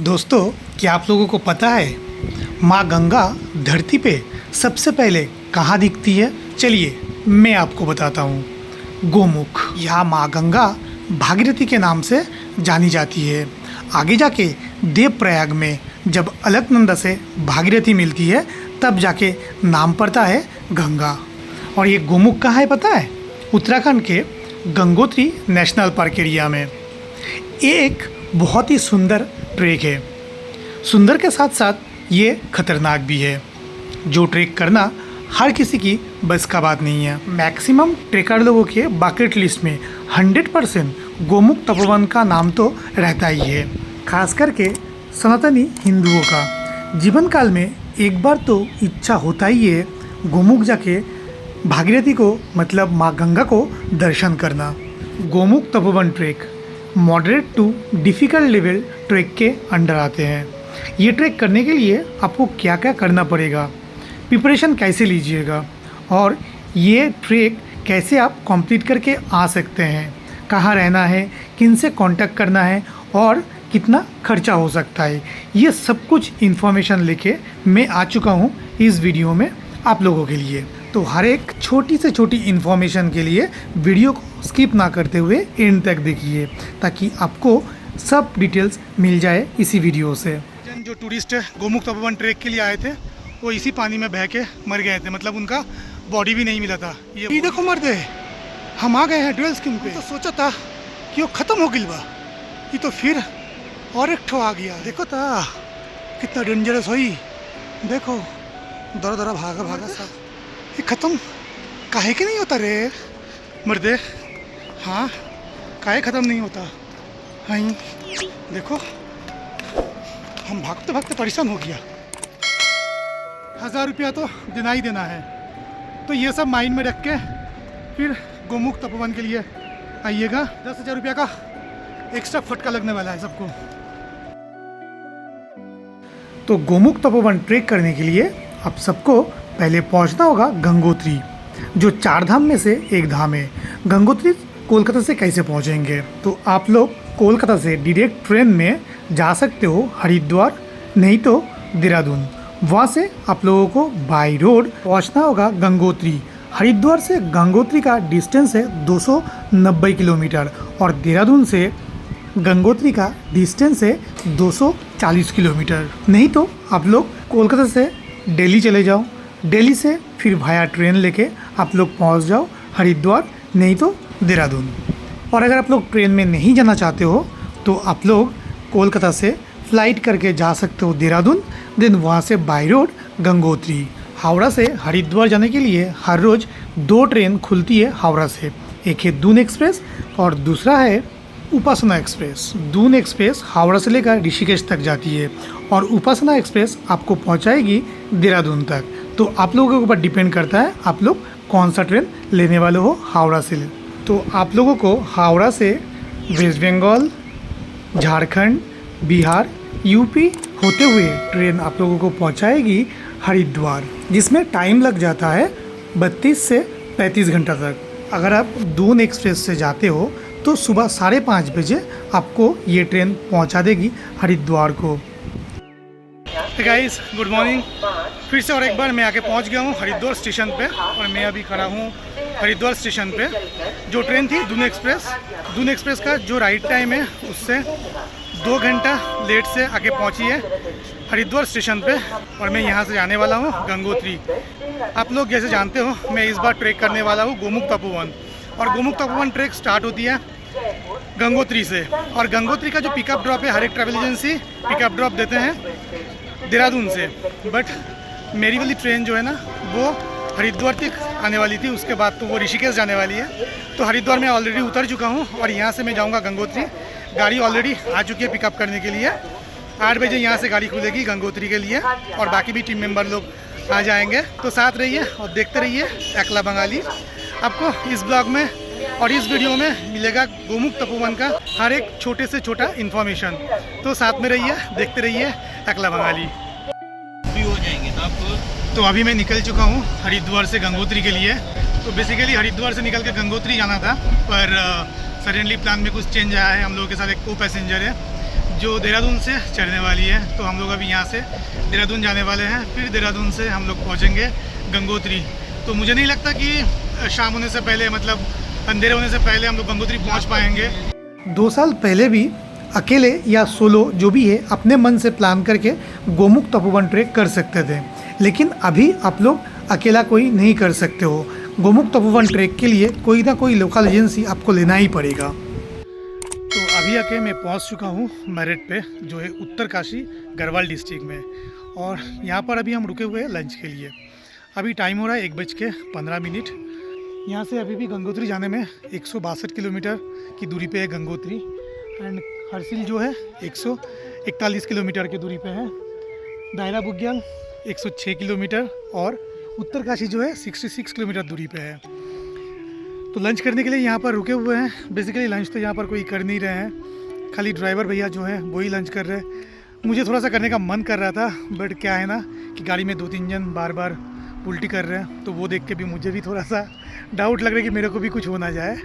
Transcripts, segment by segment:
दोस्तों, क्या आप लोगों को पता है माँ गंगा धरती पे सबसे पहले कहाँ दिखती है? चलिए मैं आपको बताता हूँ। गोमुख। यहाँ माँ गंगा भागीरथी के नाम से जानी जाती है। आगे जाके देवप्रयाग में जब अलकनंदा से भागीरथी मिलती है तब जाके नाम पड़ता है गंगा। और ये गोमुख कहाँ है पता है? उत्तराखंड के गंगोत्री नेशनल पार्क एरिया में। ये एक बहुत ही सुंदर ट्रैक है। सुंदर के साथ साथ ये खतरनाक भी है। जो ट्रैक करना हर किसी की बस का बात नहीं है। मैक्सिमम ट्रेकर लोगों के बकेट लिस्ट में 100% गोमुख तपोवन का नाम तो रहता ही है। खास करके सनातनी हिंदुओं का जीवन काल में एक बार तो इच्छा होता ही है गोमुख जाके भागीरथी को मतलब माँ गंगा को दर्शन करना। Gomukh Tapovan track moderate to difficult level track के अंडर आते हैं। ये ट्रैक करने के लिए आपको क्या क्या करना पड़ेगा, प्रिपरेशन कैसे लीजिएगा और ये ट्रैक कैसे आप कंप्लीट करके आ सकते हैं, कहाँ रहना है, किन से कांटेक्ट करना है और कितना खर्चा हो सकता है, ये सब कुछ इन्फॉर्मेशन लेके मैं आ चुका हूँ इस वीडियो में आप लोगों के लिए। तो हर एक छोटी से छोटी इन्फॉर्मेशन के लिए वीडियो को स्किप ना करते हुए एंड तक देखिए ताकि आपको सब डिटेल्स मिल जाए इसी वीडियो से। जो टूरिस्ट गोमुख तपोवन ट्रैक के लिए आए थे वो इसी पानी में बह के मर गए थे, मतलब उनका बॉडी भी नहीं मिला था। ये देखो मर्दे, हम आ गए हैं ड्यूल स्किन पे। तो सोचा था कि वो ख़त्म हो गई बा, ये तो फिर और एक ठो आ गया। देखो था कितना डेंजरस हुई, देखो दरा दरा भागा भागा सब। ये ख़त्म काहे के नहीं होता रे मर्दे? हाँ, काहे ख़त्म नहीं होता? हाँ, देखो हम भागते भागते परेशान हो गया। 1000 रुपया तो देना ही देना है। तो ये सब माइंड में रख के फिर गोमुख तपोवन के लिए आइएगा। 10,000 रुपया का एक्स्ट्रा फटका लगने वाला है सबको। तो गोमुख तपोवन ट्रैक करने के लिए आप सबको पहले पहुंचना होगा गंगोत्री, जो 4 धाम में से एक धाम है। गंगोत्री कोलकाता से कैसे पहुंचेंगे? तो आप लोग कोलकाता से डायरेक्ट ट्रेन में जा सकते हो हरिद्वार, नहीं तो देहरादून। वहाँ से आप लोगों को बाई रोड पहुंचना होगा गंगोत्री। हरिद्वार से गंगोत्री का डिस्टेंस है 290 किलोमीटर और देहरादून से गंगोत्री का डिस्टेंस है 240 किलोमीटर। नहीं तो आप लोग कोलकाता से दिल्ली चले जाओ, दिल्ली से फिर भाया ट्रेन लेके आप लोग पहुंच जाओ हरिद्वार, नहीं तो देहरादून। और अगर आप लोग ट्रेन में नहीं जाना चाहते हो तो आप लोग कोलकाता से फ़्लाइट करके जा सकते हो देहरादून, देन वहाँ से बाई रोड गंगोत्री। हावड़ा से हरिद्वार जाने के लिए हर रोज़ 2 ट्रेन खुलती है हावड़ा से। एक है दून एक्सप्रेस और दूसरा है उपासना एक्सप्रेस। दून एक्सप्रेस हावड़ा से लेकर ऋषिकेश तक जाती है और उपासना एक्सप्रेस आपको पहुंचाएगी देहरादून तक। तो आप लोगों के ऊपर डिपेंड करता है आप लोग कौन सा ट्रेन लेने वाले हो हावड़ा से। तो आप लोगों को हावड़ा से वेस्ट बंगाल, झारखंड, बिहार, यूपी होते हुए ट्रेन आप लोगों को पहुंचाएगी हरिद्वार, जिसमें टाइम लग जाता है 32 से 35 घंटा तक। अगर आप दून एक्सप्रेस से जाते हो तो सुबह 5:30 बजे आपको ये ट्रेन पहुंचा देगी हरिद्वार को। Guys, good morning. फिर से और एक बार मैं आके पहुंच गया हूं हरिद्वार स्टेशन पे और मैं अभी खड़ा हूं हरिद्वार स्टेशन पे। जो ट्रेन थी दून एक्सप्रेस का जो राइट टाइम है उससे 2 घंटा लेट से आके पहुंची है हरिद्वार स्टेशन पे और मैं यहां से जाने वाला हूं गंगोत्री। आप लोग जैसे जानते हो मैं इस बार ट्रैक करने वाला हूं गोमुख तपोवन, और गोमुख तपोवन ट्रैक स्टार्ट होती है गंगोत्री से। और गंगोत्री का जो पिकअप ड्रॉप है, हर एक ट्रैवल एजेंसी पिकअप ड्रॉप देते हैं देहरादून से, बट मेरी वाली ट्रेन जो है ना वो हरिद्वार तक आने वाली थी, उसके बाद तो वो ऋषिकेश जाने वाली है। तो हरिद्वार में ऑलरेडी उतर चुका हूँ और यहाँ से मैं जाऊँगा गंगोत्री। गाड़ी ऑलरेडी आ चुकी है पिकअप करने के लिए। 8 बजे यहाँ से गाड़ी खुलेगी गंगोत्री के लिए और बाकी भी टीम मेंबर लोग आ जाएंगे। तो साथ रहिए और देखते रहिए एकला बंगाली। आपको इस ब्लॉग में और इस वीडियो में मिलेगा गोमुख तपोवन का हर एक छोटे से छोटा इन्फॉर्मेशन। तो साथ में रहिए, देखते रहिए एकला बंगाली। फ्री हो जाएंगे तो आपको। तो अभी मैं निकल चुका हूँ हरिद्वार से गंगोत्री के लिए। तो बेसिकली हरिद्वार से निकल के गंगोत्री जाना था, पर सडनली प्लान में कुछ चेंज आया है। हम लोगों के साथ एक को पैसेंजर है जो देहरादून से चढ़ने वाली है। तो हम लोग अभी यहाँ से देहरादून जाने वाले हैं, फिर देहरादून से हम लोग पहुँचेंगे गंगोत्री। तो मुझे नहीं लगता कि शाम होने से पहले, मतलब अंधेरे होने से पहले हम लोग गंगोत्री पहुँच पाएंगे। 2 साल पहले भी अकेले या सोलो जो भी है अपने मन से प्लान करके गोमुख तपोवन ट्रेक कर सकते थे, लेकिन अभी आप लोग अकेला कोई नहीं कर सकते हो। गोमुख तपोवन ट्रेक के लिए कोई ना कोई लोकल एजेंसी आपको लेना ही पड़ेगा। तो अभी आके मैं पहुंच चुका हूं मेरठ पे, जो है उत्तरकाशी गढ़वाल डिस्ट्रिक्ट में। और यहां पर अभी हम रुके हुए हैं लंच के लिए। अभी टाइम हो रहा है 1:15। यहाँ से अभी भी गंगोत्री जाने में 162 किलोमीटर की दूरी पे है गंगोत्री। एंड हरसिल जो है 141 किलोमीटर की दूरी पे है। दायरा बुग्याल 106 किलोमीटर और उत्तरकाशी जो है 66 किलोमीटर दूरी पे है। तो लंच करने के लिए यहाँ पर रुके हुए हैं। बेसिकली लंच तो यहाँ पर कोई कर नहीं रहे हैं, खाली ड्राइवर भैया जो है वही लंच कर रहे हैं। मुझे थोड़ा सा करने का मन कर रहा था, बट क्या है ना कि गाड़ी में 2-3 जन बार बार उल्टी कर रहे हैं, तो वो देख के भी मुझे भी थोड़ा सा डाउट लग रहा है कि मेरे को भी कुछ हो ना जाए।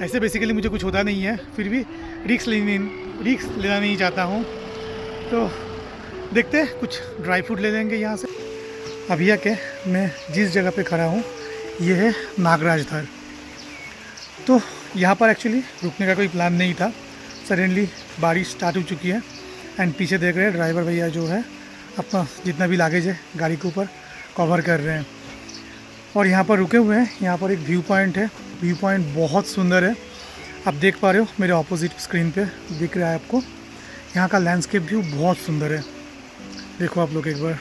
ऐसे बेसिकली मुझे कुछ होता नहीं है, फिर भी रिस्क लेना नहीं चाहता हूँ। तो देखते हैं, कुछ ड्राई फ्रूट ले लेंगे यहाँ से। अभी आके मैं जिस जगह पे खड़ा हूँ ये है नागराजधर। तो यहाँ पर एक्चुअली रुकने का कोई प्लान नहीं था, सडनली बारिश स्टार्ट हो चुकी है। एंड पीछे देख रहे हैं ड्राइवर भैया जो है अपना जितना भी लागेज है गाड़ी के ऊपर कवर कर रहे हैं। और यहाँ पर रुके हुए हैं। यहाँ पर एक व्यू पॉइंट है, व्यू पॉइंट बहुत सुंदर है। आप देख पा रहे हो मेरे ऑपोजिट स्क्रीन पे दिख रहा है आपको। यहाँ का लैंडस्केप व्यू बहुत सुंदर है। देखो आप लोग एक बार,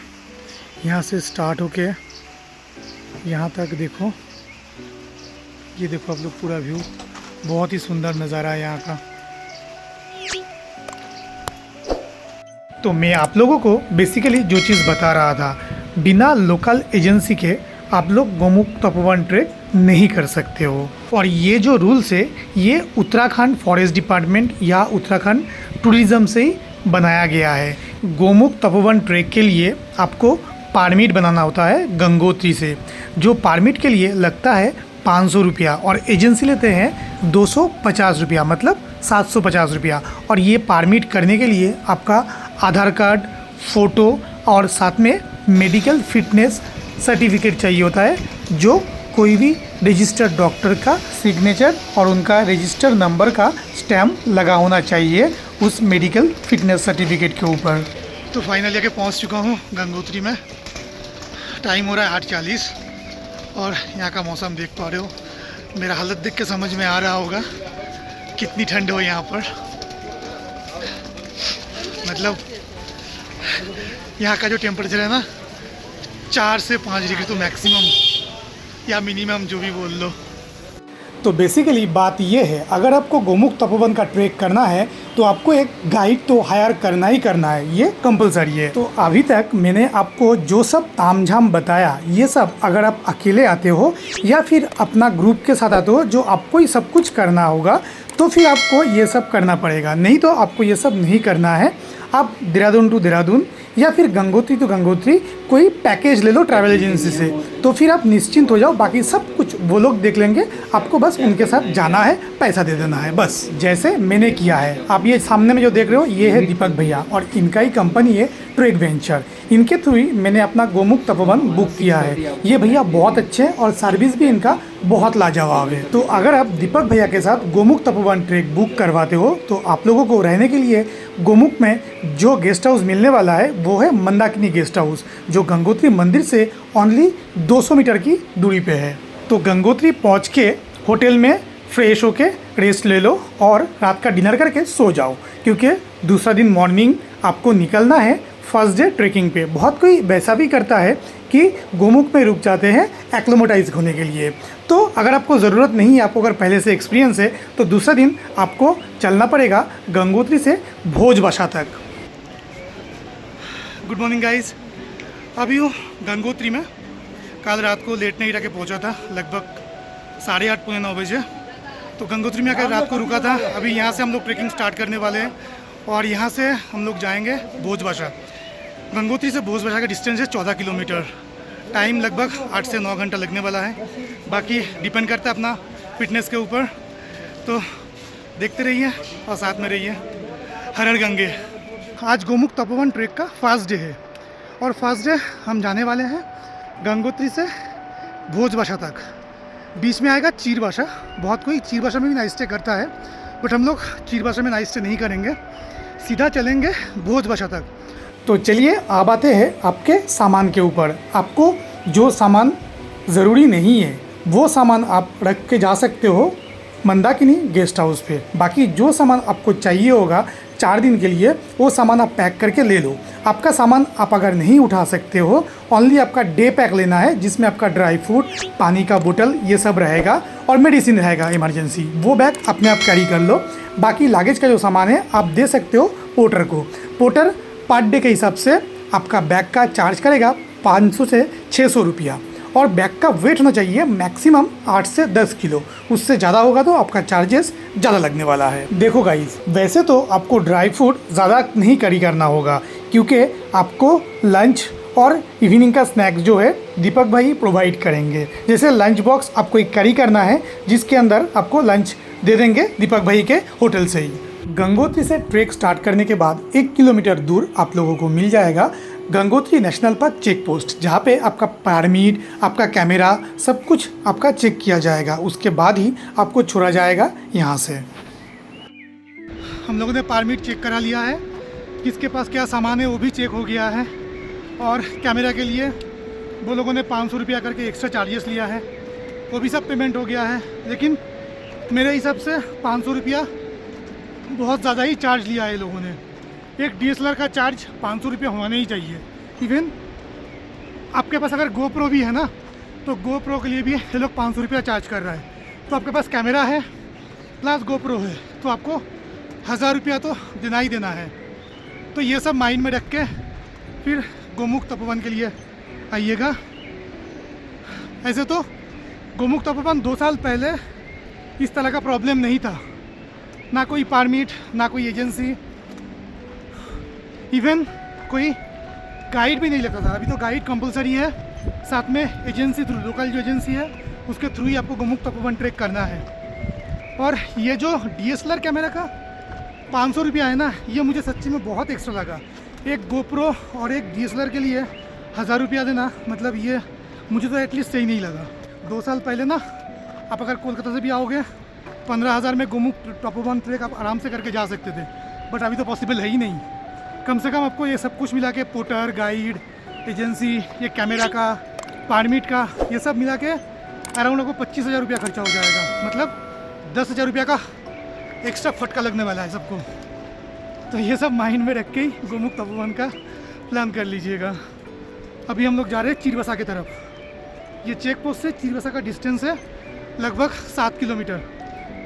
यहाँ से स्टार्ट होके यहाँ तक देखो, ये देखो आप लोग पूरा व्यू, बहुत ही सुंदर नज़ारा है यहाँ का। तो मैं आप लोगों को बेसिकली जो चीज़ बता रहा था, बिना लोकल एजेंसी के आप लोग गोमुख तपोवन ट्रेक नहीं कर सकते हो। और ये जो रूल्स है ये उत्तराखंड फॉरेस्ट डिपार्टमेंट या उत्तराखंड टूरिज़्म से ही बनाया गया है। गोमुख तपोवन ट्रेक के लिए आपको परमिट बनाना होता है गंगोत्री से, जो परमिट के लिए लगता है 500 रुपया और एजेंसी लेते हैं 250 रुपया, मतलब 750 रुपया। और ये परमिट करने के लिए आपका आधार कार्ड, फ़ोटो और साथ में मेडिकल फिटनेस सर्टिफिकेट चाहिए होता है, जो कोई भी रजिस्टर्ड डॉक्टर का सिग्नेचर और उनका रजिस्टर नंबर का स्टैम्प लगा होना चाहिए उस मेडिकल फिटनेस सर्टिफिकेट के ऊपर। तो फाइनली आके पहुंच चुका हूं गंगोत्री में। टाइम हो रहा है 8:40 और यहाँ का मौसम देख पा रहे हो। मेरा हालत देख के समझ में आ रहा होगा कितनी ठंड हो यहाँ पर। मतलब यहाँ का जो टेम्परेचर है ना 4 से 5 डिग्री तो मैक्सिमम या मिनिमम जो भी बोल लो। तो बेसिकली बात ये है, अगर आपको गोमुख तपोवन का ट्रेक करना है तो आपको एक गाइड तो हायर करना ही करना है, ये कंपलसरी है। तो अभी तक मैंने आपको जो सब तामझाम बताया, ये सब अगर आप अकेले आते हो या फिर अपना ग्रुप के साथ आते हो जो आपको ही सब कुछ करना होगा, तो फिर आपको ये सब करना पड़ेगा। नहीं तो आपको ये सब नहीं करना है। आप देहरादून टू देहरादून या फिर गंगोत्री टू गंगोत्री कोई पैकेज ले लो ट्रैवल एजेंसी से, तो फिर आप निश्चिंत हो जाओ। बाकी सब कुछ वो लोग देख लेंगे, आपको बस उनके साथ जाना है, पैसा दे देना है बस, जैसे मैंने किया है। आप ये सामने में जो देख रहे हो ये है दीपक भैया और इनका ही कंपनी है ट्रेक वेंचर। इनके थ्रू ही मैंने अपना गोमुख तपोवन बुक किया है। ये भैया बहुत अच्छे हैं और सर्विस भी इनका बहुत लाजवाब है। तो अगर आप दीपक भैया के साथ गोमुख तपोवन ट्रेक बुक करवाते हो तो आप लोगों को रहने के लिए गोमुख में जो गेस्ट हाउस मिलने वाला है वो है मंदाकिनी गेस्ट हाउस, जो गंगोत्री मंदिर से ओनली 200 मीटर की दूरी पे है। तो गंगोत्री पहुंच के होटल में फ्रेश होके रेस्ट ले लो और रात का डिनर करके सो जाओ, क्योंकि दूसरा दिन मॉर्निंग आपको निकलना है फर्स्ट डे ट्रेकिंग पे। बहुत कोई वैसा भी करता है कि गोमुख में रुक जाते हैं एक्लोमेटाइज होने के लिए। तो अगर आपको ज़रूरत नहीं है, आपको अगर पहले से एक्सपीरियंस है, तो दूसरा दिन आपको चलना पड़ेगा गंगोत्री से भोजबशा तक। गुड मॉर्निंग गाइस, अभी हूँ गंगोत्री में। कल रात को लेट नाइट आके पहुँचा था, लगभग 8:30 पौने 9 बजे। तो गंगोत्री में आकर रात को रुका था। अभी यहाँ से हम लोग ट्रेकिंग स्टार्ट करने वाले हैं और यहाँ से हम लोग जाएंगे भोजबशा। गंगोत्री से भोजबशा का डिस्टेंस है 14 किलोमीटर। टाइम लगभग 8 से 9 घंटा लगने वाला है। बाकी डिपेंड करता है अपना फिटनेस के ऊपर। तो देखते रहिए और साथ में रहिए। हरर गंगे। आज गोमुख तपोवन ट्रेक का फर्स्ट डे है और फर्स्ट डे हम जाने वाले हैं गंगोत्री से भोजबासा तक। बीच में आएगा चीरबासा। बहुत कोई चीरबासा में भी नाइट स्टे करता है, बट हम लोग चीरबासा में नाइट स्टे नहीं करेंगे, सीधा चलेंगे भोजबासा तक। तो चलिए अब आते हैं आपके सामान के ऊपर। आपको जो सामान ज़रूरी नहीं है वो सामान आप रख के जा सकते हो मंदाकिनी गेस्ट हाउस पे। बाकी जो सामान आपको चाहिए होगा 4 दिन के लिए वो सामान आप पैक करके ले लो। आपका सामान आप अगर नहीं उठा सकते हो, ओनली आपका डे पैक लेना है जिसमें आपका ड्राई फ्रूट, पानी का बोतल ये सब रहेगा और मेडिसिन रहेगा इमरजेंसी, वो बैग अपने आप कैरी कर लो। बाकी लागेज का जो सामान है आप दे सकते हो पोर्टर को। पोर्टर पर डे के हिसाब से आपका बैग का चार्ज करेगा 500 से 600 रुपया और बैग का वेट होना चाहिए मैक्सिमम 8 से 10 किलो। उससे ज़्यादा होगा तो आपका चार्जेस ज़्यादा लगने वाला है। देखो गाइस, वैसे तो आपको ड्राई फ्रूट ज़्यादा नहीं कैरी करना होगा क्योंकि आपको लंच और इवनिंग का स्नैक्स जो है दीपक भाई प्रोवाइड करेंगे। जैसे लंच बॉक्स आपको एक कैरी करना है जिसके अंदर आपको लंच दे देंगे दीपक भाई के होटल से ही। गंगोत्री से ट्रेक स्टार्ट करने के बाद 1 किलोमीटर दूर आप लोगों को मिल जाएगा Gangotri national park check post, जहाँ पे आपका परमिट, आपका कैमरा सब कुछ आपका चेक किया जाएगा। उसके बाद ही आपको छोड़ा जाएगा यहाँ से। हम लोगों ने परमिट चेक करा लिया है, किसके पास क्या सामान है वो भी चेक हो गया है और कैमरा के लिए वो लोगों ने 500 रुपया करके एक्स्ट्रा चार्जेस लिया है, वो भी सब पेमेंट हो गया है। लेकिन मेरे हिसाब से 500 रुपया बहुत ज़्यादा ही चार्ज लिया है लोगों ने। एक DSLR का चार्ज 500 रुपया होना ही चाहिए। इवन आपके पास अगर GoPro भी है ना, तो GoPro के लिए भी ये लोग 500 रुपया चार्ज कर रहा है। तो आपके पास कैमरा है प्लस GoPro है तो आपको 1000 रुपया तो देना ही देना है। तो ये सब माइंड में रख के फिर गोमुख तपोवन के लिए आइएगा। ऐसे तो गोमुख तपोवन 2 साल पहले इस तरह का प्रॉब्लम नहीं था, ना कोई परमिट, ना कोई एजेंसी, इवन कोई गाइड भी नहीं लगता था। अभी तो गाइड कंपलसरी है, साथ में एजेंसी थ्रू, लोकल जो एजेंसी है उसके थ्रू ही आपको गोमुख तपोवन ट्रेक करना है। और ये जो DSLR कैमरा का 500 रुपया है ना, ये मुझे सच्ची में बहुत एक्स्ट्रा लगा। एक GoPro और एक DSLR के लिए 1000 रुपया देना, मतलब ये मुझे तो एटलीस्ट सही नहीं लगा। 2 साल पहले ना आप अगर कोलकाता से भी आओगे 15,000 में गोमुख तपोवन ट्रेक आप आराम से करके जा सकते थे, बट अभी तो पॉसिबल है ही नहीं। कम से कम आपको ये सब कुछ मिला के, पोर्टर, गाइड, एजेंसी, ये कैमरा का, परमिट का, ये सब मिला के अराउंड आपको 25,000 रुपया खर्चा हो जाएगा। मतलब 10,000 रुपया का एक्स्ट्रा फटका लगने वाला है सबको। तो ये सब माइंड में रख के ही गोमुख तपोवन का प्लान कर लीजिएगा। अभी हम लोग जा रहे हैं चीरबासा की तरफ। ये चेक पोस्ट से चीरबासा का डिस्टेंस है लगभग 7 किलोमीटर।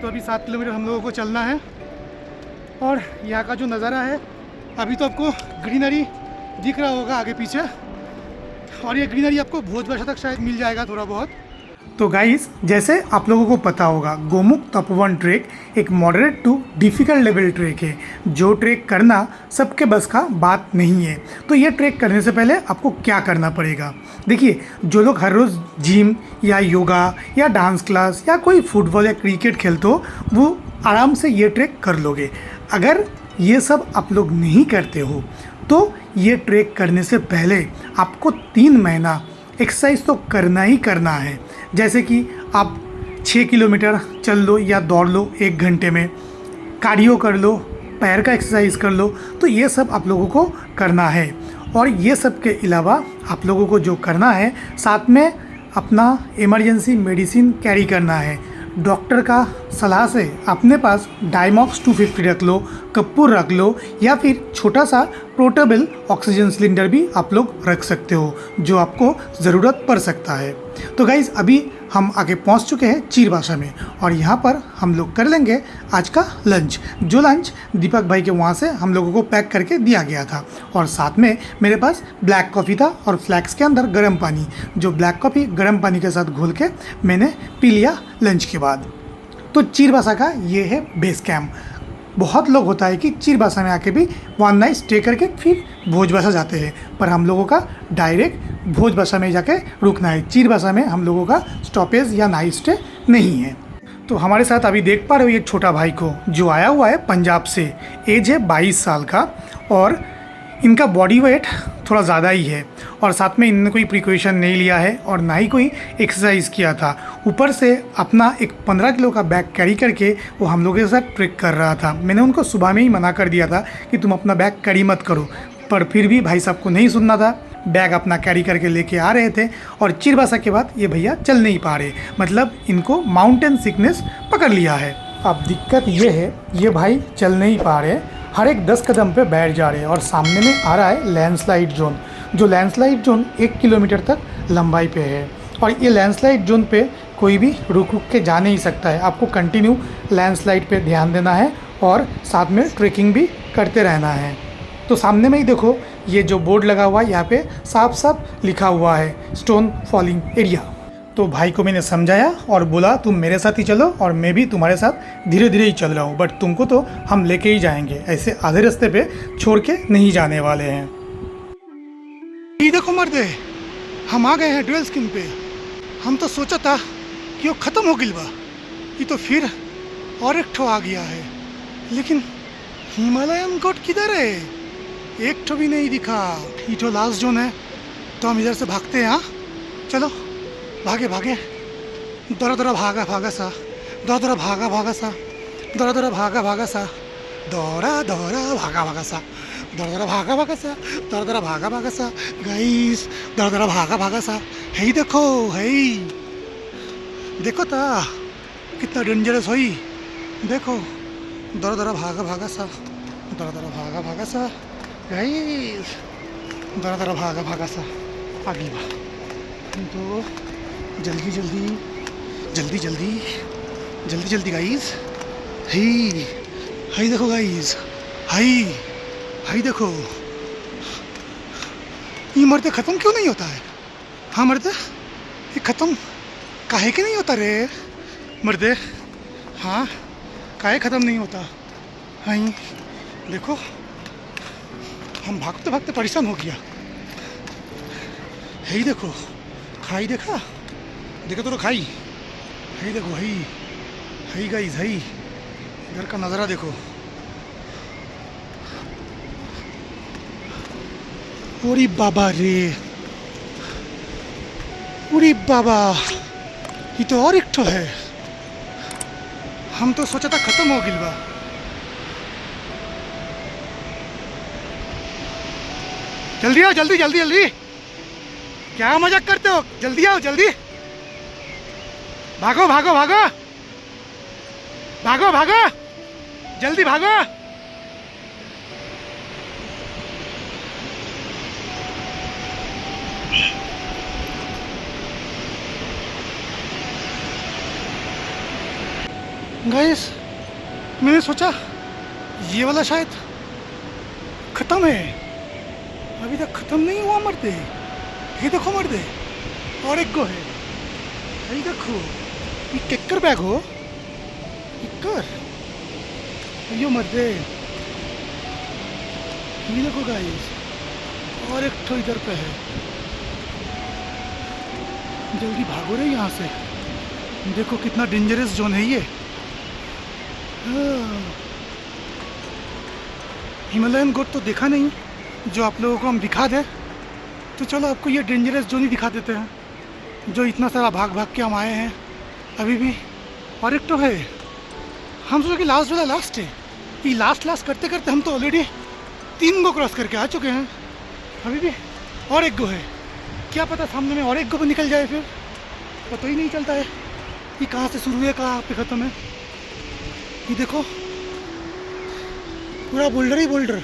तो अभी 7 किलोमीटर हम लोगों को चलना है और यहाँ का जो नज़ारा है, अभी तो आपको ग्रीनरी दिख रहा होगा आगे पीछे, और ये ग्रीनरी आपको भोजबासा तक शायद मिल जाएगा थोड़ा बहुत। तो गाइस, जैसे आप लोगों को पता होगा गोमुख तपोवन ट्रेक एक moderate to difficult level trek है। जो ट्रेक करना सबके बस का बात नहीं है। तो ये ट्रेक करने से पहले आपको क्या करना पड़ेगा, देखिए, जो लोग हर रोज़ जिम या योगा या डांस क्लास या कोई फुटबॉल या क्रिकेट खेलते हो वो आराम से ये ट्रेक कर लोगे। अगर ये सब आप लोग नहीं करते हो तो ये ट्रेक करने से पहले आपको 3 महीना एक्सरसाइज तो करना ही करना है। जैसे कि आप 6 किलोमीटर चल लो या दौड़ लो 1 घंटे में, कार्डियो कर लो, पैर का एक्सरसाइज कर लो। तो ये सब आप लोगों को करना है। और ये सब के अलावा आप लोगों को जो करना है, साथ में अपना इमरजेंसी मेडिसिन कैरी करना है। डॉक्टर का सलाह से अपने पास डायमॉक्स 250 रख लो, कपूर रख लो, या फिर छोटा सा पोर्टेबल ऑक्सीजन सिलेंडर भी आप लोग रख सकते हो जो आपको ज़रूरत पड़ सकता है। तो गाइज़, अभी हम आगे पहुंच चुके हैं चीरबासा में और यहाँ पर हम लोग कर लेंगे आज का लंच। जो लंच दीपक भाई के वहाँ से हम लोगों को पैक करके दिया गया था। और साथ में मेरे पास ब्लैक कॉफ़ी था और फ्लैक्स के अंदर गर्म पानी, जो ब्लैक कॉफ़ी गर्म पानी के साथ घोल के मैंने पी लिया लंच के बाद। तो चीरबासा का ये है बेस कैम्प। बहुत लोग होता है कि चीरबासा में आके भी 1 नाइट स्टे करके फिर भोजबासा जाते हैं, पर हम लोगों का डायरेक्ट भोजबासा में जाके रुकना है। चीरबासा में हम लोगों का स्टॉपेज या नाइट स्टे नहीं है। तो हमारे साथ अभी देख पा रहे हो एक छोटा भाई को जो आया हुआ है पंजाब से। एज है 22 साल का और इनका बॉडी वेट थोड़ा ज़्यादा ही है और साथ में इन्होंने कोई प्रिकॉशन नहीं लिया है और ना ही कोई एक्सरसाइज किया था। ऊपर से अपना एक 15 किलो का बैग कैरी करके वो हम लोगों के साथ ट्रेक कर रहा था। मैंने उनको सुबह में ही मना कर दिया था कि तुम अपना बैग कैरी मत करो, पर फिर भी भाई साहब को नहीं सुनना था। बैग अपना कैरी करके लेके आ रहे थे और चिरबासा के बाद ये भैया चल नहीं पा रहे, मतलब इनको माउंटेन सिकनेस पकड़ लिया है। अब दिक्कत ये है, ये भाई चल नहीं पा रहे, हर एक 10 कदम पे बैठ जा रहे हैं और सामने में आ रहा है लैंडस्लाइड जोन, जो लैंडस्लाइड जोन 1 किलोमीटर तक लंबाई पे है और ये लैंडस्लाइड जोन पे कोई भी रुक के जा नहीं सकता है। आपको कंटिन्यू लैंडस्लाइड पे ध्यान देना है और साथ में ट्रेकिंग भी करते रहना है। तो सामने में ही देखो ये जो बोर्ड लगा हुआ है, यहाँ पे साफ साफ लिखा हुआ है स्टोन फॉलिंग एरिया। तो भाई को मैंने समझाया और बोला तुम मेरे साथ ही चलो और मैं भी तुम्हारे साथ धीरे धीरे ही चल रहा हूँ, बट तुमको तो हम लेके ही जाएंगे, ऐसे आधे रास्ते पे छोड़ के नहीं जाने वाले हैं। ये देखो मर्दे, हम आ गए हैं ड्यूल स्किन पे। हम तो सोचा था कि वो ख़त्म हो गई बा, ये तो फिर और एक ठो आ गया है, लेकिन हिमालयन गोट किधर है? एक ठो भी नहीं दिखा। ये तो लास्ट जोन है, तो हम इधर से भागते हैं। हाँ चलो भागे भागे, दौरा दौरा भागा भागा सा, दौरा दौरा भागा भागा सा, दौरा दौरा भागा भागा सा, दौरा दौरा भागा भागा सा, दौरा दौरा भागा भागा सा, दौरा दौरा भागा भागा सा। गाइस दौरा दौरा भागा भागा सा, है देखो, है देखो ता कितना डेंजरस होई, देखो दौरा दौरा भागा भागा सा, दौरा दौरा भागा भागा सा। गाइस दौरा दौरा भागा भागा सा आगे बा, तो जल्दी जल्दी जल्दी जल्दी जल्दी जल्दी गाइस। हाई देखो गाइस, हाई देखो। ये मर्दे ख़त्म क्यों नहीं होता है? हाँ मर्दे, ये ख़त्म काहे के नहीं होता रे मर्दे? हाँ काहे ख़त्म नहीं होता? हाई देखो, हम भागते भागते परेशान हो गया। है देखो, खाई देखा, देखो तो खाई, है देखो, है गाइस, है इधर का नज़ारा देखो। ओरी बाबा रे, ओरी बाबा, ये तो और एक ठो है। हम तो सोचा था खत्म हो गई बा। जल्दी आओ, जल्दी जल्दी जल्दी, क्या मजाक करते हो? जल्दी आओ जल्दी, भागो भागो भागो भागो भागो, जल्दी भागो। गाइस मैंने सोचा ये वाला शायद खत्म है, अभी तक खत्म नहीं हुआ मर्दे। ये देखो मर्दे, और एक गो है, ये देखो, ये केकर बैग हो, केकर यो मर्दे। ये देखो गाइस, और एक ठो इधर पे है। जल्दी भागो रे यहाँ से, देखो कितना डेंजरस जोन है ये। हिमालयन गोट तो देखा नहीं, जो आप लोगों को हम दिखा दें, तो चलो आपको ये डेंजरस जोन ही दिखा देते हैं, जो इतना सारा भाग भाग के हम आए हैं। अभी भी और एक तो है, हम सोचे कि लास्ट वाला लास्ट है, ये लास्ट करते करते हम तो ऑलरेडी 3 गो क्रॉस करके आ चुके हैं। अभी भी और एक गो है, क्या पता सामने में और एक गो पे निकल जाए, फिर पता ही नहीं चलता है कि कहाँ से शुरू है कहाँ पे ख़त्म है। ये देखो पूरा बोल्डर ही बोल्डर,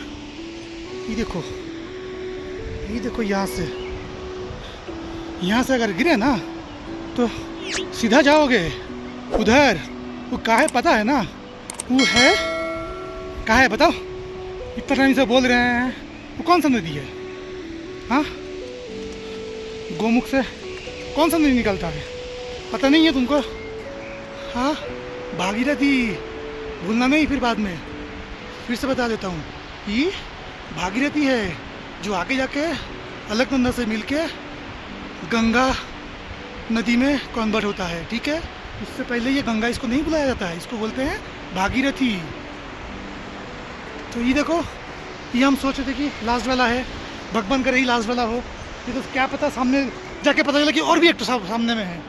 ये देखो, ये देखो, यहाँ से अगर गिरे ना तो सीधा जाओगे उधर। वो कहाँ है पता है ना? वो है कहाँ है बताओ? इतना टाइम से बोल रहे हैं, वो कौन सा नदी है? हाँ, गोमुख से कौन सा नदी निकलता है पता नहीं है तुमको? हाँ, भागीरथी, भूलना नहीं फिर बाद में। फिर से बता देता हूँ, ये भागीरथी है जो आगे जाके अलकनंदा से मिलके गंगा नदी में कन्वर्ट होता है, ठीक है? इससे पहले ये गंगा इसको नहीं बुलाया जाता है, इसको बोलते हैं भागीरथी। तो ये देखो, ये हम सोच रहे थे कि लास्ट वाला है, भगवान करे ही लास्ट वाला हो, ये तो क्या पता सामने जाके पता चला कि और भी एक तो सामने में है।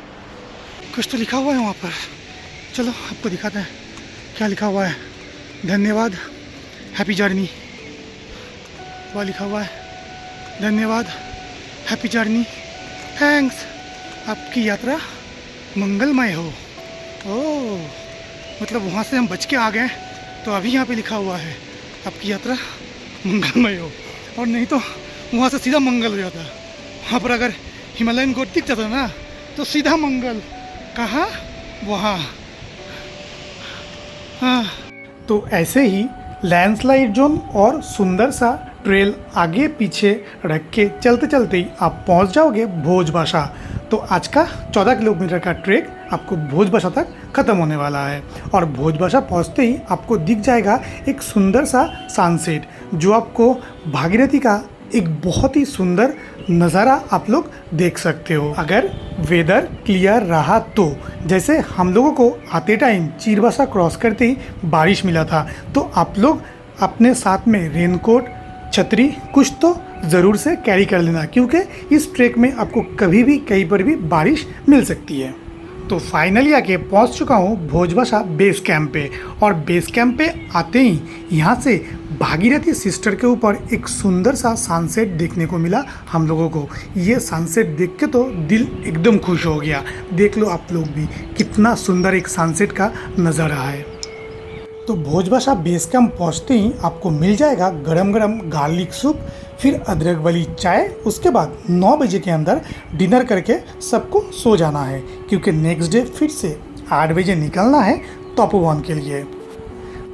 कुछ तो लिखा हुआ है वहाँ पर, चलो आपको दिखाते हैं क्या लिखा हुआ है। धन्यवाद, हैप्पी जर्नी। वह लिखा हुआ है, धन्यवाद, हैप्पी जर्नी, थैंक्स, आपकी यात्रा मंगलमय हो। ओह, मतलब वहाँ से हम बच के आ गए, तो अभी यहाँ पे लिखा हुआ है आपकी यात्रा मंगलमय हो, और नहीं तो वहाँ से सीधा मंगल हो जाता। वहाँ पर अगर हिमालयन गोट दिख जाता ना तो सीधा मंगल। कहाँ? वहाँ। हाँ, तो ऐसे ही लैंडस्लाइड जोन और सुंदर सा ट्रेल आगे पीछे रख के चलते चलते ही आप पहुंच जाओगे भोजभाषा। तो आज का 14 किलोमीटर का ट्रैक आपको भोजभाषा तक ख़त्म होने वाला है, और भोजभाषा पहुंचते ही आपको दिख जाएगा एक सुंदर सा सनसेट, जो आपको भागीरथी का एक बहुत ही सुंदर नज़ारा आप लोग देख सकते हो, अगर वेदर क्लियर रहा तो। जैसे हम लोगों को आते टाइम चीरभाषा क्रॉस करते ही बारिश मिला था, तो आप लोग अपने साथ में रेनकोट, छतरी कुछ तो ज़रूर से कैरी कर लेना, क्योंकि इस ट्रैक में आपको कभी भी कहीं पर भी बारिश मिल सकती है। तो फाइनली आके पहुंच चुका हूँ भोजभाषा बेस कैंप पे, और बेस कैंप पे आते ही यहाँ से भागीरथी सिस्टर के ऊपर एक सुंदर सा सनसेट देखने को मिला हम लोगों को। ये सनसेट देख के तो दिल एकदम खुश हो गया। देख लो आप लोग भी कितना सुंदर एक सनसेट का नज़ारा है। तो भोजभाषा बेस कैंप पहुँचते ही आपको मिल जाएगा गरम गरम गार्लिक सूप, फिर अदरक वाली चाय। उसके बाद 9 बजे के अंदर डिनर करके सबको सो जाना है, क्योंकि नेक्स्ट डे फिर से 8 बजे निकलना है तपोवन के लिए।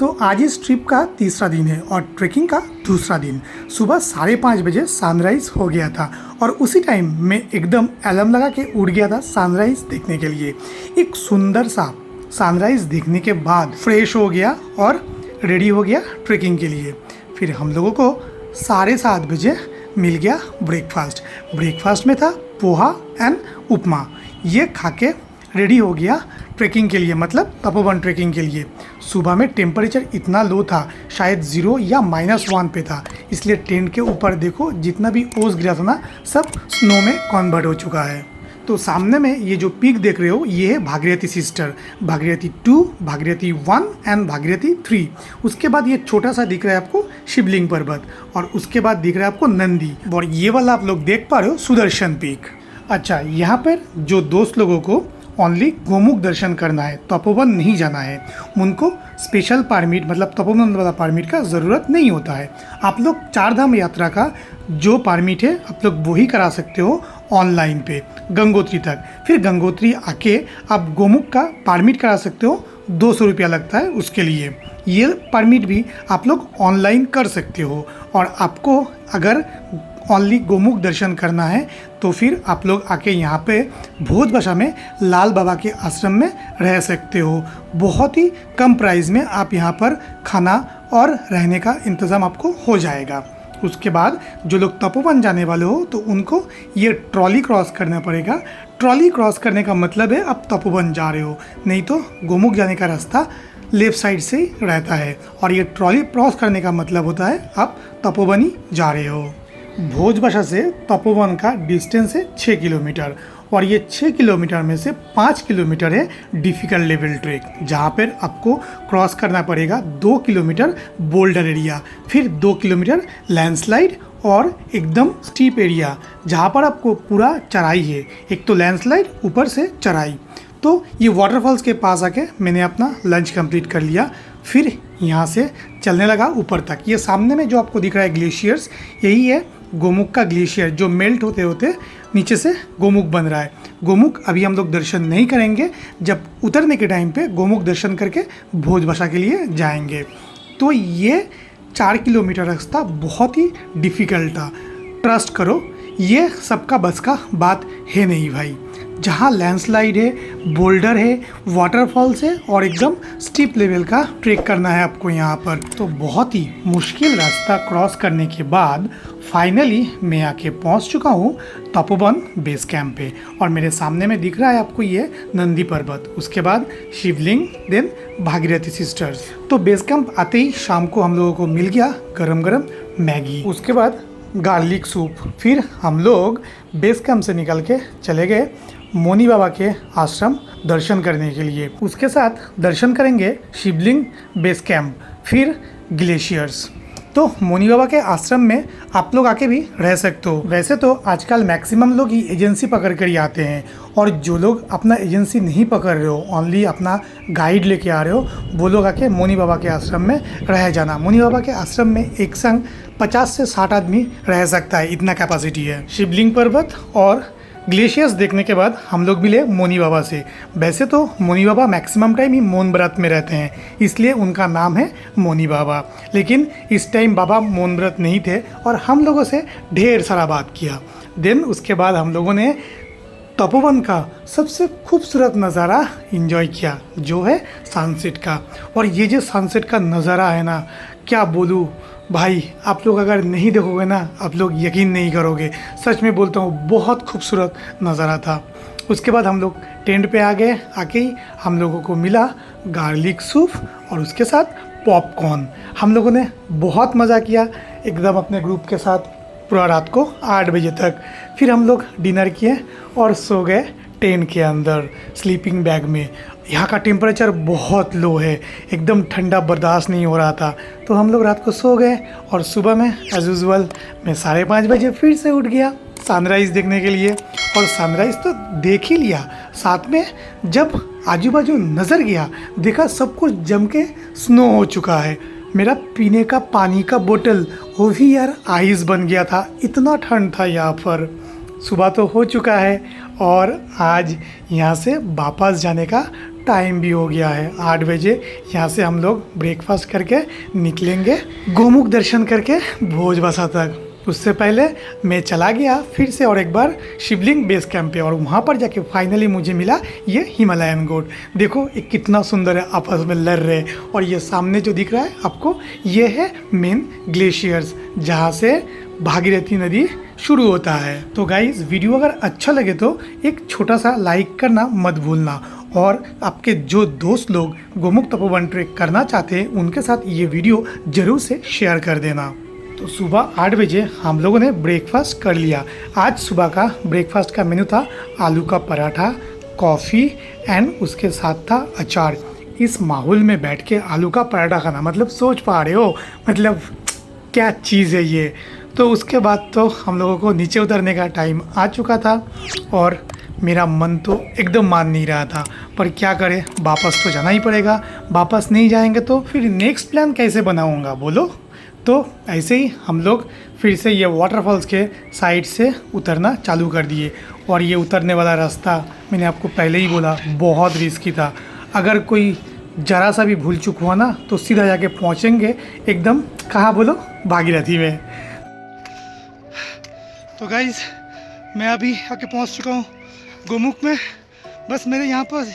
तो आज इस ट्रिप का तीसरा दिन है और ट्रैकिंग का दूसरा दिन। सुबह 5:30 बजे सनराइज़ हो गया था, और उसी टाइम मैं एकदम अलार्म लगा के उठ गया था सनराइज़ देखने के लिए। एक सुंदर सा सनराइज़ देखने के बाद फ्रेश हो गया और रेडी हो गया ट्रैकिंग के लिए। फिर हम लोगों को 7:30 बजे मिल गया ब्रेकफास्ट। ब्रेकफास्ट में था पोहा एंड उपमा। ये खा के रेडी हो गया ट्रैकिंग के लिए, मतलब तपोवन ट्रैकिंग के लिए। सुबह में टेम्परेचर इतना लो था, शायद 0 या -1 पे था, इसलिए टेंट के ऊपर देखो जितना भी ओस गिरा था ना, सब स्नो में कन्वर्ट हो चुका है। तो सामने में ये जो पीक देख रहे हो, ये है भागीरथी सिस्टर, भागीरथी 2, भागीरथी 1 एंड भागीरथी 3। उसके बाद ये छोटा सा दिख रहा है आपको शिवलिंग पर्वत, और उसके बाद दिख रहा है आपको नंदी, और ये वाला आप लोग देख पा रहे हो सुदर्शन पीक। अच्छा, यहाँ पर जो दोस्त लोगों को ओनली गोमुख दर्शन करना है, तपोवन नहीं जाना है, उनको स्पेशल परमिट मतलब तपोवन वाला परमिट का ज़रूरत नहीं होता है। आप लोग 4 धाम यात्रा का जो परमिट है आप लोग वही करा सकते हो ऑनलाइन पे गंगोत्री तक। फिर गंगोत्री आके आप गोमुख का परमिट करा सकते हो, 200 रुपया लगता है उसके लिए। ये परमिट भी आप लोग ऑनलाइन कर सकते हो, और आपको अगर ओनली गोमुख दर्शन करना है तो फिर आप लोग आके यहाँ पे भोजभाषा में लाल बाबा के आश्रम में रह सकते हो। बहुत ही कम प्राइस में आप यहाँ पर खाना और रहने का इंतज़ाम आपको हो जाएगा। उसके बाद जो लोग तपोवन जाने वाले हो तो उनको ये ट्रॉली क्रॉस करना पड़ेगा। ट्रॉली क्रॉस करने का मतलब है आप तपोवन जा रहे हो, नहीं तो गोमुख जाने का रास्ता लेफ़्ट साइड से ही रहता है, और ये ट्रॉली क्रॉस करने का मतलब होता है आप तपोवन ही जा रहे हो। भोजभाषा से तपोवन का डिस्टेंस है 6 किलोमीटर, और ये 6 किलोमीटर में से 5 किलोमीटर है डिफ़िकल्ट लेवल ट्रैक, जहाँ पर आपको क्रॉस करना पड़ेगा 2 किलोमीटर बोल्डर एरिया, फिर 2 किलोमीटर लैंडस्लाइड और एकदम स्टीप एरिया, जहाँ पर आपको पूरा चढ़ाई है। एक तो लैंडस्लाइड, ऊपर से चढ़ाई। तो ये वाटरफॉल्स के पास आके मैंने अपना लंच कंप्लीट कर लिया, फिर यहाँ से चलने लगा ऊपर तक। ये सामने में जो आपको दिख रहा है ग्लेशियर्स, यही है गोमुख का ग्लेशियर, जो मेल्ट होते होते नीचे से गोमुख बन रहा है। गोमुख अभी हम लोग दर्शन नहीं करेंगे, जब उतरने के टाइम पे गोमुख दर्शन करके भोजभाषा के लिए जाएंगे। तो ये 4 किलोमीटर रास्ता बहुत ही डिफ़िकल्ट था। ट्रस्ट करो, ये सबका बस का बात है नहीं भाई। जहाँ लैंडस्लाइड है, बोल्डर है, वाटरफॉल्स है और एकदम स्टीप लेवल का ट्रेक करना है आपको यहाँ पर। तो बहुत ही मुश्किल रास्ता क्रॉस करने के बाद फाइनली मैं आके पहुँच चुका हूँ तपोवन बेस कैंप पे। और मेरे सामने में दिख रहा है आपको ये नंदी पर्वत, उसके बाद शिवलिंग, देन भागीरथी सिस्टर्स। तो बेस कैंप आते ही शाम को हम लोगों को मिल गया गरम गरम मैगी, उसके बाद गार्लिक सूप। फिर हम लोग बेस कैंप से निकल के चले गए मोनी बाबा के आश्रम दर्शन करने के लिए। उसके साथ दर्शन करेंगे शिवलिंग, बेस कैंप, फिर ग्लेशियर्स। तो मोनी बाबा के आश्रम में आप लोग आके भी रह सकते हो। वैसे तो आजकल मैक्सिमम लोग ही एजेंसी पकड़ कर ही आते हैं, और जो लोग अपना एजेंसी नहीं पकड़ रहे हो, ओनली अपना गाइड लेके आ रहे हो, वो लोग आके मोनी बाबा के आश्रम में रह जाना। मोनी बाबा के आश्रम में एक संग 50 से 60 आदमी रह सकता है, इतना कैपेसिटी है। शिवलिंग पर्वत और ग्लेशियर्स देखने के बाद हम लोग मिले मोनी बाबा से। वैसे तो मोनी बाबा मैक्सिमम टाइम ही मौन व्रत में रहते हैं, इसलिए उनका नाम है मोनी बाबा। लेकिन इस टाइम बाबा मौन व्रत नहीं थे और हम लोगों से ढेर सारा बात किया। देन उसके बाद हम लोगों ने तपोवन का सबसे खूबसूरत नज़ारा एंजॉय किया, जो है सनसेट का। और ये जो सनसेट का नज़ारा है ना, क्या बोलूँ भाई, आप लोग अगर नहीं देखोगे ना, आप लोग यकीन नहीं करोगे। सच में बोलता हूँ, बहुत खूबसूरत नज़ारा था। उसके बाद हम लोग टेंट पे आ गए। आके ही हम लोगों को मिला गार्लिक सूप और उसके साथ पॉपकॉर्न। हम लोगों ने बहुत मज़ा किया एकदम अपने ग्रुप के साथ पूरा रात को 8 बजे तक। फिर हम लोग डिनर किए और सो गए टेंट के अंदर स्लीपिंग बैग में। यहाँ का टेम्परेचर बहुत लो है, एकदम ठंडा बर्दाश्त नहीं हो रहा था। तो हम लोग रात को सो गए और सुबह में एज यूजुअल मैं 5:30 बजे फिर से उठ गया सनराइज़ देखने के लिए। और सनराइज़ तो देख ही लिया, साथ में जब आजू बाजू नज़र गया, देखा सब कुछ जम के स्नो हो चुका है। मेरा पीने का पानी का बोतल वो भी यार आइस बन गया था, इतना ठंड था यहाँ पर। सुबह तो हो चुका है और आज यहाँ से वापस जाने का टाइम भी हो गया है। 8 बजे यहाँ से हम लोग ब्रेकफास्ट करके निकलेंगे गोमुख दर्शन करके भोजबसा तक। उससे पहले मैं चला गया फिर से और एक बार शिवलिंग बेस कैंप पे, और वहाँ पर जाके फाइनली मुझे मिला ये हिमालयन गोट। देखो ये कितना सुंदर है, आपस में लड़ रहे। और ये सामने जो दिख रहा है आपको, ये है मेन ग्लेशियर्स, जहाँ से भागीरथी नदी शुरू होता है। तो गाइस, वीडियो अगर अच्छा लगे तो एक छोटा सा लाइक करना मत भूलना, और आपके जो दोस्त लोग गोमुख तपोवन ट्रेक करना चाहते हैं उनके साथ ये वीडियो ज़रूर से शेयर कर देना। तो सुबह 8 बजे हम लोगों ने ब्रेकफास्ट कर लिया। आज सुबह का ब्रेकफास्ट का मेनू था आलू का पराठा, कॉफ़ी एंड उसके साथ था अचार। इस माहौल में बैठ के आलू का पराठा खाना, मतलब सोच पा रहे हो, मतलब क्या चीज़ है ये। तो उसके बाद तो हम लोगों को नीचे उतरने का टाइम आ चुका था और मेरा मन तो एकदम मान नहीं रहा था, पर क्या करें, वापस तो जाना ही पड़ेगा। वापस नहीं जाएंगे तो फिर नेक्स्ट प्लान कैसे बनाऊंगा बोलो। तो ऐसे ही हम लोग फिर से ये वाटरफॉल्स के साइड से उतरना चालू कर दिए। और ये उतरने वाला रास्ता मैंने आपको पहले ही बोला बहुत रिस्की था। अगर कोई ज़रा सा भी भूल चूक हुआ ना तो सीधा जाके पहुँचेंगे एकदम, कहाँ बोलो, भागीरथी में। तो गाइज़, मैं अभी आके पहुँच चुका हूँ गोमुख में। बस मेरे यहाँ पर,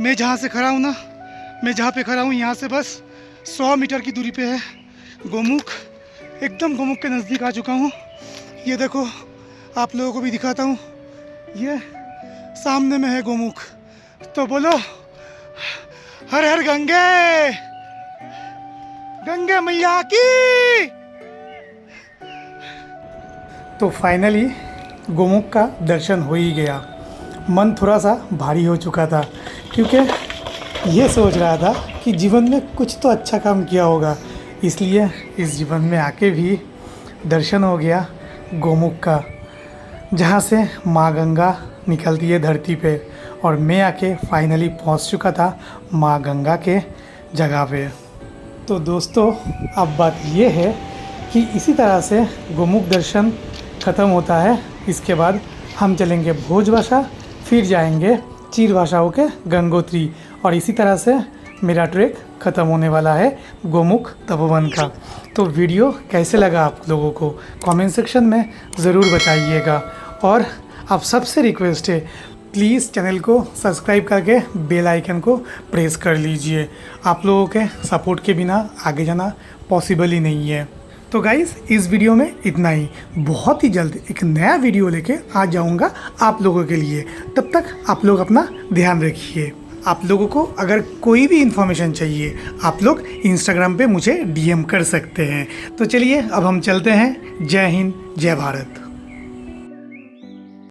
मैं जहाँ से खड़ा हूँ ना, मैं जहाँ पे खड़ा हूँ यहाँ से बस 100 मीटर की दूरी पे है गोमुख। एकदम गोमुख के नज़दीक आ चुका हूँ। ये देखो, आप लोगों को भी दिखाता हूँ, ये सामने में है गोमुख। तो बोलो हर हर गंगे, गंगे मैया की। तो फाइनली गोमुख का दर्शन हो ही गया। मन थोड़ा सा भारी हो चुका था, क्योंकि ये सोच रहा था कि जीवन में कुछ तो अच्छा काम किया होगा, इसलिए इस जीवन में आके भी दर्शन हो गया गोमुख का, जहाँ से माँ गंगा निकलती है धरती पे। और मैं आके फाइनली पहुँच चुका था माँ गंगा के जगह पे। तो दोस्तों, अब बात ये है कि इसी तरह से गोमुख दर्शन ख़त्म होता है। इसके बाद हम चलेंगे भोजबसा, फिर जाएंगे चीरभाषा होके गंगोत्री, और इसी तरह से मेरा ट्रैक ख़त्म होने वाला है गोमुख तपोवन का। तो वीडियो कैसे लगा आप लोगों को कमेंट सेक्शन में ज़रूर बताइएगा। और आप सबसे रिक्वेस्ट है, प्लीज़ चैनल को सब्सक्राइब करके बेल आइकन को प्रेस कर लीजिए। आप लोगों के सपोर्ट के बिना आगे जाना पॉसिबल ही नहीं है। तो गाइस इस वीडियो में इतना ही। बहुत ही जल्द एक नया वीडियो लेके आ जाऊंगा आप लोगों के लिए। तब तक आप लोग अपना ध्यान रखिए। आप लोगों को अगर कोई भी इन्फॉर्मेशन चाहिए आप लोग इंस्टाग्राम पे मुझे डीएम कर सकते हैं। तो चलिए अब हम चलते हैं। जय हिंद, जय भारत।